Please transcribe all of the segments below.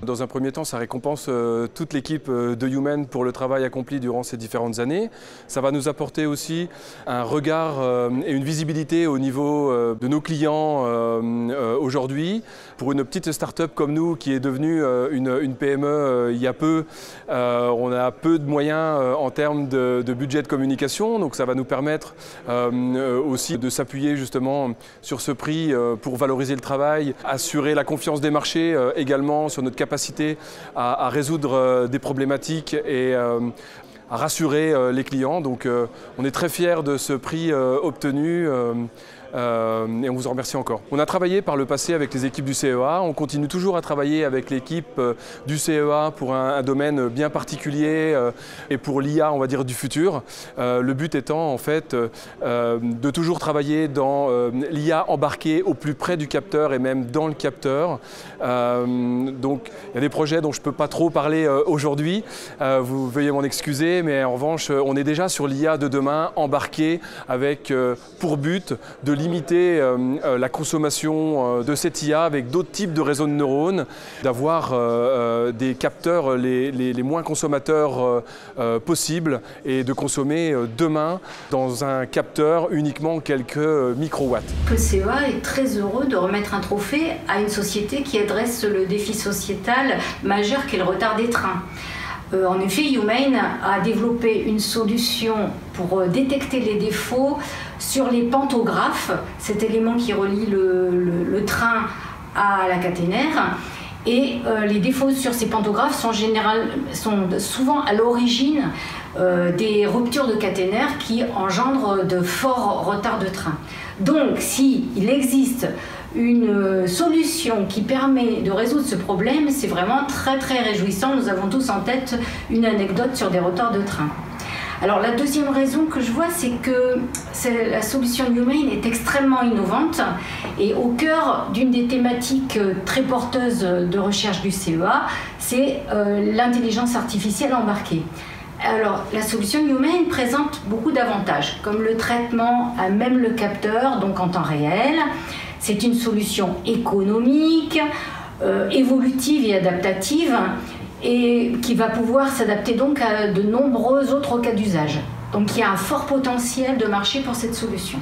Dans un premier temps, ça récompense toute l'équipe de Humain pour le travail accompli durant ces différentes années. Ça va nous apporter aussi un regard et une visibilité au niveau de nos clients aujourd'hui. Pour une petite start-up comme nous qui est devenue une PME il y a peu, on a peu de moyens en termes de budget de communication. Donc ça va nous permettre aussi de s'appuyer justement sur ce prix pour valoriser le travail, assurer la confiance des marchés également sur notre capacité à résoudre des problématiques et à rassurer les clients. Donc on est très fiers de ce prix obtenu. Et on vous en remercie encore. On a travaillé par le passé avec les équipes du CEA, on continue toujours à travailler avec l'équipe du CEA pour un domaine bien particulier et pour l'IA, on va dire, du futur. Le but étant en fait de toujours travailler dans l'IA embarquée au plus près du capteur et même dans le capteur. Donc il y a des projets dont je ne peux pas trop parler aujourd'hui, vous veuillez m'en excuser, mais en revanche on est déjà sur l'IA de demain embarquée avec pour but de limiter la consommation de cette IA avec d'autres types de réseaux de neurones, d'avoir des capteurs les moins consommateurs possibles et de consommer demain dans un capteur uniquement quelques microwatts. Le CEA est très heureux de remettre un trophée à une société qui adresse le défi sociétal majeur qu'est le retard des trains. En effet, Humain a développé une solution pour détecter les défauts sur les pantographes, cet élément qui relie le train à la caténaire. Et les défauts sur ces pantographes sont souvent à l'origine des ruptures de caténaire qui engendrent de forts retards de train. Donc, s'il existe une solution qui permet de résoudre ce problème, c'est vraiment très très réjouissant. Nous avons tous en tête une anecdote sur des retards de train. Alors la deuxième raison que je vois, c'est que la solution Humain est extrêmement innovante et au cœur d'une des thématiques très porteuses de recherche du CEA, c'est l'intelligence artificielle embarquée. Alors, la solution Humain présente beaucoup d'avantages, comme le traitement à même le capteur, donc en temps réel. C'est une solution économique, évolutive et adaptative, et qui va pouvoir s'adapter donc à de nombreux autres cas d'usage. Donc il y a un fort potentiel de marché pour cette solution.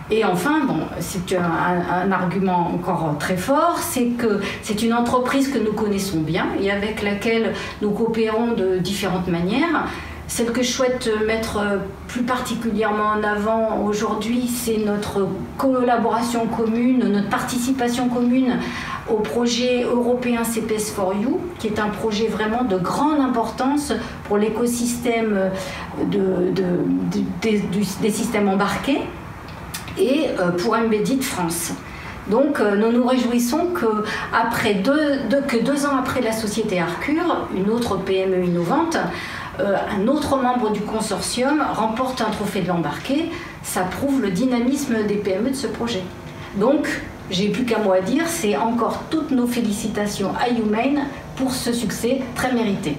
Et enfin, bon, c'est un argument encore très fort, c'est que c'est une entreprise que nous connaissons bien et avec laquelle nous coopérons de différentes manières. Celle que je souhaite mettre plus particulièrement en avant aujourd'hui, c'est notre collaboration commune, notre participation commune au projet européen CPS4U, qui est un projet vraiment de grande importance pour l'écosystème des systèmes embarqués et pour Embedded France. Donc nous nous réjouissons que 2 ans après la société Arcure, une autre PME innovante, un autre membre du consortium remporte un trophée de l'embarqué. Ça prouve le dynamisme des PME de ce projet. Donc, j'ai plus qu'un mot à dire, c'est encore toutes nos félicitations à Humain pour ce succès très mérité.